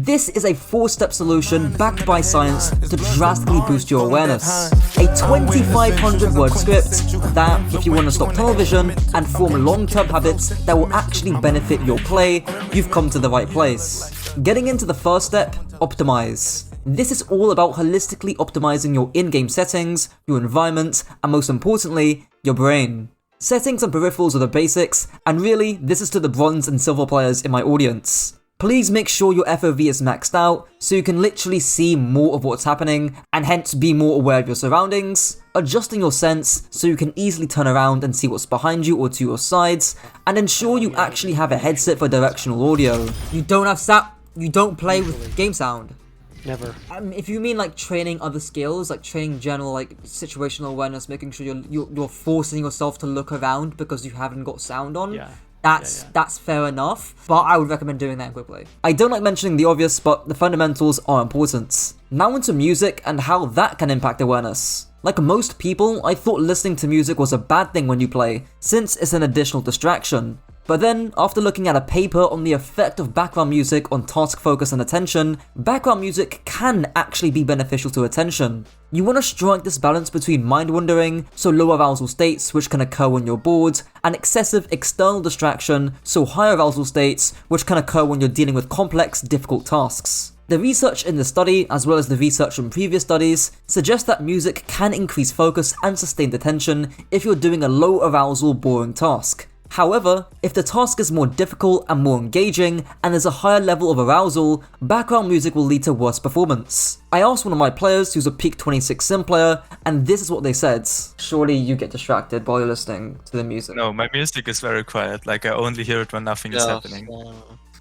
This is a 4-step solution backed by science to drastically boost your awareness. A 2,500 word script that, if you want to stop tunnel vision and form long-term habits that will actually benefit your play, you've come to the right place. Getting into the first step, optimize. This is all about holistically optimizing your in-game settings, your environment, and most importantly, your brain. Settings and peripherals are the basics, and really, this is to the bronze and silver players in my audience. Please make sure your FOV is maxed out so you can literally see more of what's happening and hence be more aware of your surroundings, adjusting your sense so you can easily turn around and see what's behind you or to your sides, and ensure you actually have a headset for directional audio. You don't play with game sound? Never. If you mean like training other skills, like training general like situational awareness, making sure you're forcing yourself to look around because you haven't got sound on, that's fair enough, but I would recommend doing that quickly. I don't like mentioning the obvious, but the fundamentals are important. Now into music and how that can impact awareness. Like most people, I thought listening to music was a bad thing when you play, since it's an additional distraction. But then, after looking at a paper on the effect of background music on task focus and attention, background music can actually be beneficial to attention. You want to strike this balance between mind wandering, so low arousal states which can occur when you're bored, and excessive external distraction, so high arousal states which can occur when you're dealing with complex, difficult tasks. The research in the study, as well as the research from previous studies, suggests that music can increase focus and sustained attention if you're doing a low arousal, boring task. However, if the task is more difficult and more engaging, and there's a higher level of arousal, background music will lead to worse performance. I asked one of my players who's a peak 26 sim player, and this is what they said. Surely you get distracted while you're listening to the music. No, my music is very quiet, like I only hear it when nothing is happening.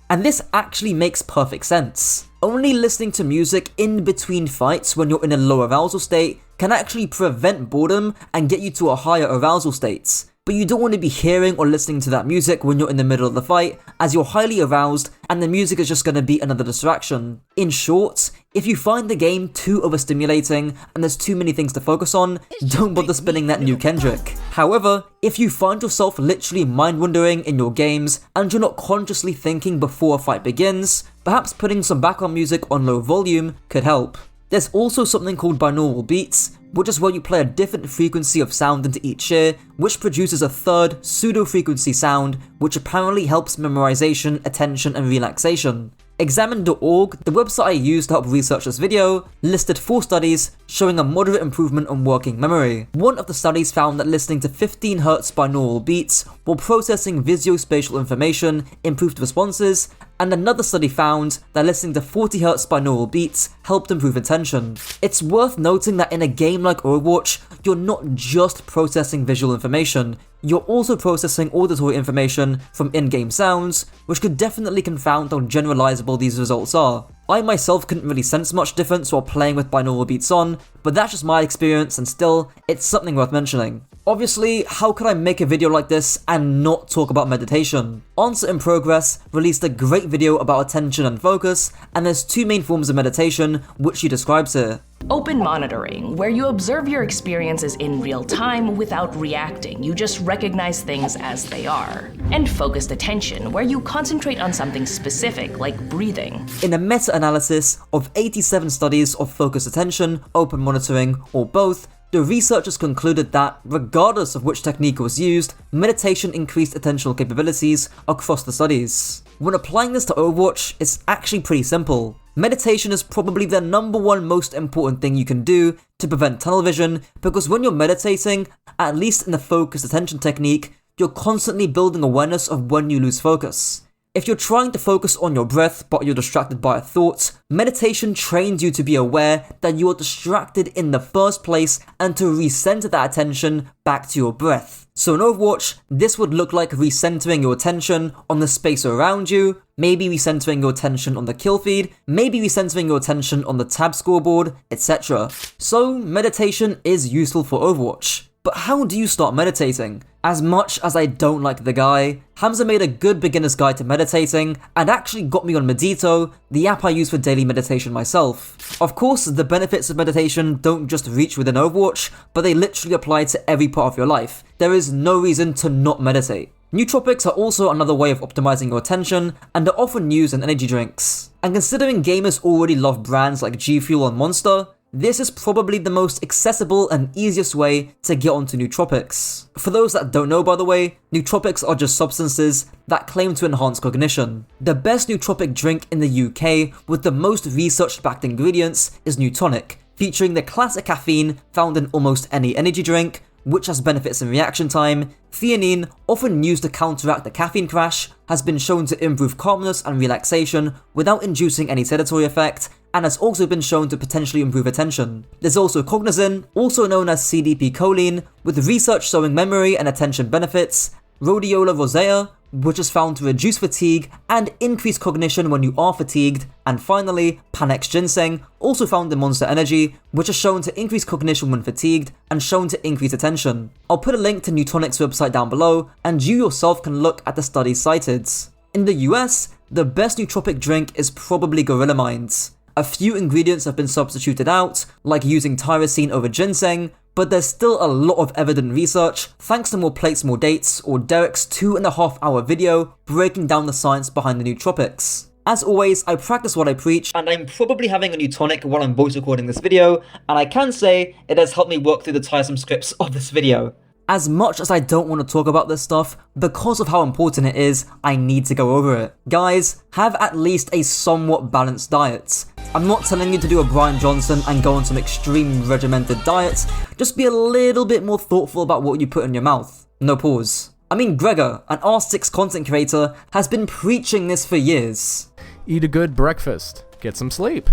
And this actually makes perfect sense. Only listening to music in between fights when you're in a low arousal state can actually prevent boredom and get you to a higher arousal state. But you don't want to be hearing or listening to that music when you're in the middle of the fight, as you're highly aroused and the music is just going to be another distraction. In short, if you find the game too overstimulating and there's too many things to focus on, don't bother spinning that new Kendrick. However, if you find yourself literally mind-wandering in your games and you're not consciously thinking before a fight begins, perhaps putting some background music on low volume could help. There's also something called Binaural Beats, which is where you play a different frequency of sound into each ear, which produces a third pseudo-frequency sound, which apparently helps memorization, attention, and relaxation. Examine.org, the website I used to help research this video, listed 4 studies showing a moderate improvement on working memory. One of the studies found that listening to 15 Hz binaural beats while processing visuospatial information improved responses, and another study found that listening to 40 Hz binaural beats helped improve attention. It's worth noting that in a game like Overwatch, you're not just processing visual information, you're also processing auditory information from in-game sounds, which could definitely confound how generalizable these results are. I myself couldn't really sense much difference while playing with binaural beats on, but that's just my experience and still, it's something worth mentioning. Obviously, how could I make a video like this and not talk about meditation? Answer in Progress released a great video about attention and focus, and there's 2 main forms of meditation, which she describes here. Open monitoring, where you observe your experiences in real time without reacting, you just recognize things as they are. And focused attention, where you concentrate on something specific, like breathing. In a meta-analysis of 87 studies of focused attention, open monitoring, or both, the researchers concluded that, regardless of which technique was used, meditation increased attentional capabilities across the studies. When applying this to Overwatch, it's actually pretty simple. Meditation is probably the #1 most important thing you can do to prevent tunnel vision, because when you're meditating, at least in the focused attention technique, you're constantly building awareness of when you lose focus. If you're trying to focus on your breath but you're distracted by a thought, meditation trains you to be aware that you are distracted in the first place and to recenter that attention back to your breath. So in Overwatch, this would look like recentering your attention on the space around you, maybe recentering your attention on the kill feed, maybe recentering your attention on the tab scoreboard, etc. So meditation is useful for Overwatch. But how do you start meditating? As much as I don't like the guy, Hamza made a good beginner's guide to meditating and actually got me on Medito, the app I use for daily meditation myself. Of course, the benefits of meditation don't just reach within Overwatch, but they literally apply to every part of your life. There is no reason to not meditate. Nootropics are also another way of optimizing your attention and are often used in energy drinks. And considering gamers already love brands like G Fuel and Monster, this is probably the most accessible and easiest way to get onto nootropics. For those that don't know, by the way, nootropics are just substances that claim to enhance cognition. The best nootropic drink in the UK with the most research-backed ingredients is Newtonic, featuring the classic caffeine found in almost any energy drink, which has benefits in reaction time. Theanine, often used to counteract the caffeine crash, has been shown to improve calmness and relaxation without inducing any sedatory effect, and has also been shown to potentially improve attention. There's also cognizin, also known as CDP-choline, with research showing memory and attention benefits, rhodiola rosea, which is found to reduce fatigue and increase cognition when you are fatigued, and finally, Panex ginseng, also found in Monster Energy, which is shown to increase cognition when fatigued and shown to increase attention. I'll put a link to Newtonic's website down below, and you yourself can look at the studies cited. In the US, the best nootropic drink is probably Gorilla Minds. A few ingredients have been substituted out, like using tyrosine over ginseng, but there's still a lot of evident research thanks to More Plates More Dates or Derek's 2.5-hour video breaking down the science behind the nootropics. As always, I practice what I preach, and I'm probably having a new tonic while I'm voice recording this video, and I can say it has helped me work through the tiresome scripts of this video. As much as I don't want to talk about this stuff, because of how important it is, I need to go over it. Guys, have at least a somewhat balanced diet. I'm not telling you to do a Brian Johnson and go on some extreme regimented diets, just be a little bit more thoughtful about what you put in your mouth. No pause. I mean, Gregor, an R6 content creator, has been preaching this for years. Eat a good breakfast. Get some sleep.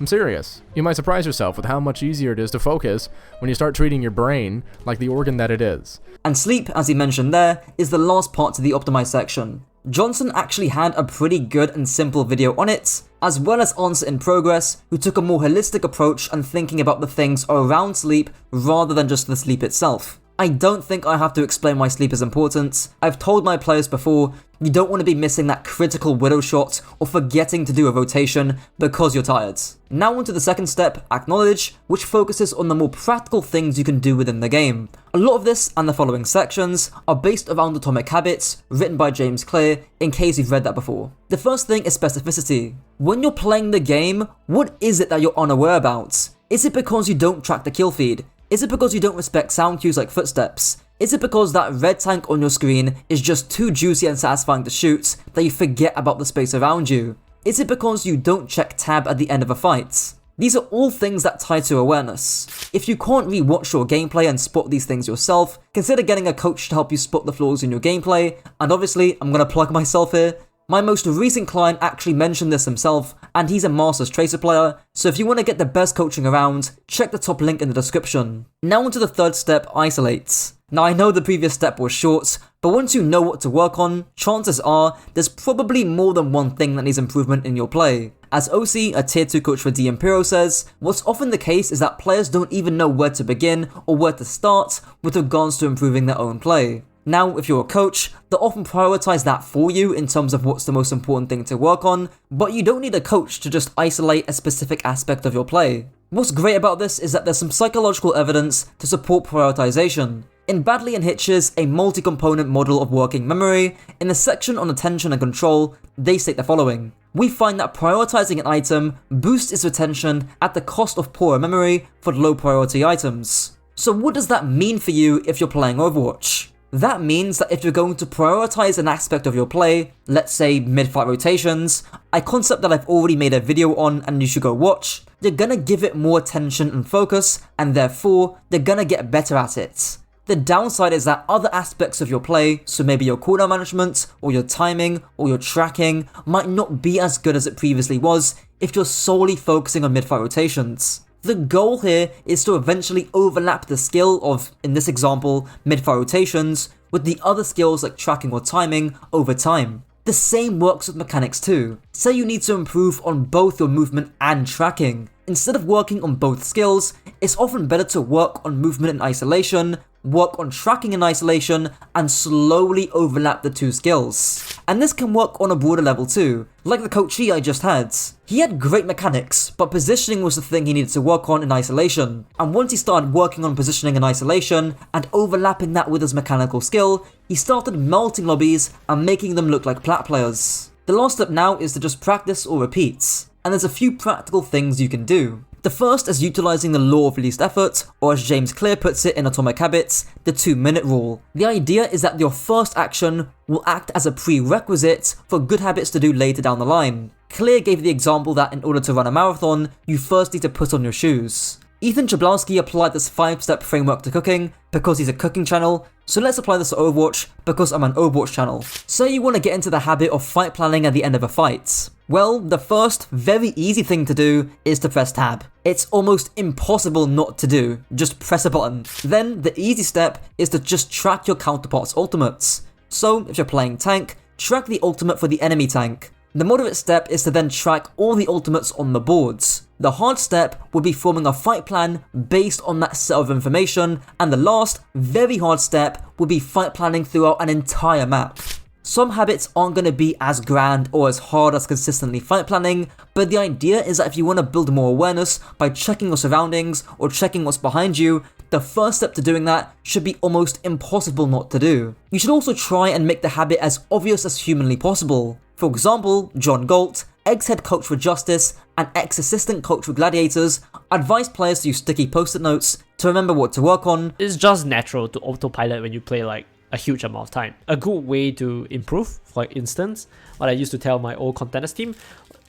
I'm serious. You might surprise yourself with how much easier it is to focus when you start treating your brain like the organ that it is. And sleep, as he mentioned there, is the last part to the optimize section. Johnson actually had a pretty good and simple video on it, as well as Answer in Progress, who took a more holistic approach and thinking about the things around sleep rather than just the sleep itself. I don't think I have to explain why sleep is important. I've told my players before, you don't want to be missing that critical widow shot or forgetting to do a rotation because you're tired. Now onto the second step, Acknowledge, which focuses on the more practical things you can do within the game. A lot of this and the following sections are based around Atomic Habits, written by James Clear, in case you've read that before. The first thing is specificity. When you're playing the game, what is it that you're unaware about? Is it because you don't track the kill feed? Is it because you don't respect sound cues like footsteps? Is it because that red tank on your screen is just too juicy and satisfying to shoot that you forget about the space around you? Is it because you don't check tab at the end of a fight? These are all things that tie to awareness. If you can't re-watch your gameplay and spot these things yourself, consider getting a coach to help you spot the flaws in your gameplay, and obviously, I'm gonna plug myself here. My most recent client actually mentioned this himself, and he's a Masters Tracer player, so if you want to get the best coaching around, check the top link in the description. Now onto the third step, Isolate. Now I know the previous step was short, but once you know what to work on, chances are there's probably more than one thing that needs improvement in your play. As OC, a tier 2 coach for D Imperial, says, what's often the case is that players don't even know where to begin or where to start with regards to improving their own play. Now, if you're a coach, they'll often prioritize that for you in terms of what's the most important thing to work on, but you don't need a coach to just isolate a specific aspect of your play. What's great about this is that there's some psychological evidence to support prioritization. In Badley and Hitch's A Multi-Component Model of Working Memory, in the section on attention and control, they state the following. We find that prioritizing an item boosts its retention at the cost of poorer memory for low priority items. So what does that mean for you if you're playing Overwatch? That means that if you're going to prioritize an aspect of your play, let's say mid-fight rotations, a concept that I've already made a video on and you should go watch, you're gonna give it more attention and focus, and therefore, they're gonna get better at it. The downside is that other aspects of your play, so maybe your cooldown management, or your timing, or your tracking, might not be as good as it previously was if you're solely focusing on mid-fight rotations. The goal here is to eventually overlap the skill of, in this example, mid-fight rotations, with the other skills like tracking or timing over time. The same works with mechanics too. Say you need to improve on both your movement and tracking. Instead of working on both skills, it's often better to work on movement in isolation, work on tracking in isolation, and slowly overlap the two skills. And this can work on a broader level too, like the coachee I just had. He had great mechanics, but positioning was the thing he needed to work on in isolation. And once he started working on positioning in isolation, and overlapping that with his mechanical skill, he started melting lobbies and making them look like plat players. The last step now is to just practice or repeat, and there's a few practical things you can do. The first is utilizing the law of least effort, or as James Clear puts it in Atomic Habits, the 2-minute rule. The idea is that your first action will act as a prerequisite for good habits to do later down the line. Clear gave the example that in order to run a marathon, you first need to put on your shoes. Ethan Chablowski applied this 5-step framework to cooking because he's a cooking channel, so let's apply this to Overwatch because I'm an Overwatch channel. Say you want to get into the habit of fight planning at the end of a fight. Well, the first, very easy thing to do is to press tab. It's almost impossible not to do, just press a button. Then, the easy step is to just track your counterpart's ultimates. So, if you're playing tank, track the ultimate for the enemy tank. The moderate step is to then track all the ultimates on the boards. The hard step would be forming a fight plan based on that set of information, and the last, very hard step would be fight planning throughout an entire map. Some habits aren't going to be as grand or as hard as consistently fight planning, but the idea is that if you want to build more awareness by checking your surroundings or checking what's behind you, the first step to doing that should be almost impossible not to do. You should also try and make the habit as obvious as humanly possible. For example, John Galt, ex-head coach for Justice and ex-assistant coach for Gladiators, advised players to use sticky post-it notes to remember what to work on. It's just natural to autopilot when you play like a huge amount of time. A good way to improve, for instance, what I used to tell my old contenders team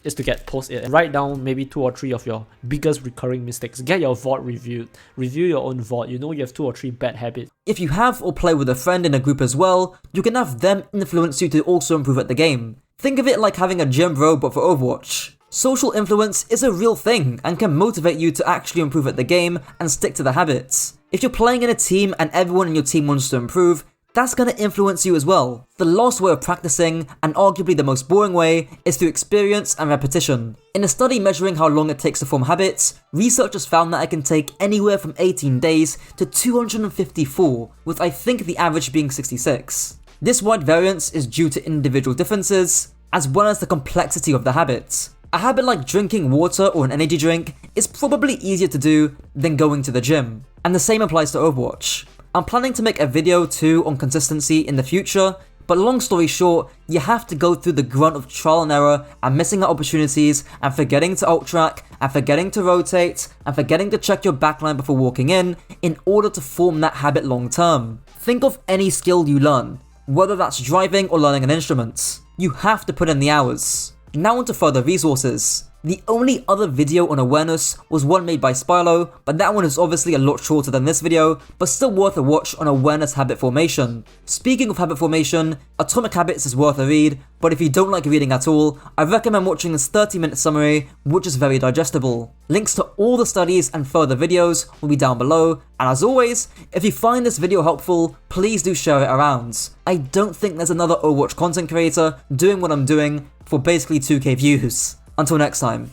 is to get post-it and write down maybe 2 or 3 of your biggest recurring mistakes. Get your VOD reviewed. Review your own VOD. You know you have 2 or 3 bad habits. If you have or play with a friend in a group as well, you can have them influence you to also improve at the game. Think of it like having a gym bro but for Overwatch. Social influence is a real thing and can motivate you to actually improve at the game and stick to the habits. If you're playing in a team and everyone in your team wants to improve, that's going to influence you as well. The last way of practicing, and arguably the most boring way, is through experience and repetition. In a study measuring how long it takes to form habits, researchers found that it can take anywhere from 18 days to 254, with I think the average being 66. This wide variance is due to individual differences, as well as the complexity of the habits. A habit like drinking water or an energy drink is probably easier to do than going to the gym, and the same applies to Overwatch. I'm planning to make a video too on consistency in the future, but long story short, you have to go through the grunt of trial and error and missing out opportunities and forgetting to ult track and forgetting to rotate and forgetting to check your backline before walking in order to form that habit long term. Think of any skill you learn, whether that's driving or learning an instrument. You have to put in the hours. Now onto further resources. The only other video on awareness was one made by Spylo, but that one is obviously a lot shorter than this video, but still worth a watch on awareness habit formation. Speaking of habit formation, Atomic Habits is worth a read, but if you don't like reading at all, I recommend watching this 30-minute summary, which is very digestible. Links to all the studies and further videos will be down below, and as always, if you find this video helpful, please do share it around. I don't think there's another Overwatch content creator doing what I'm doing for basically 2k views. Until next time.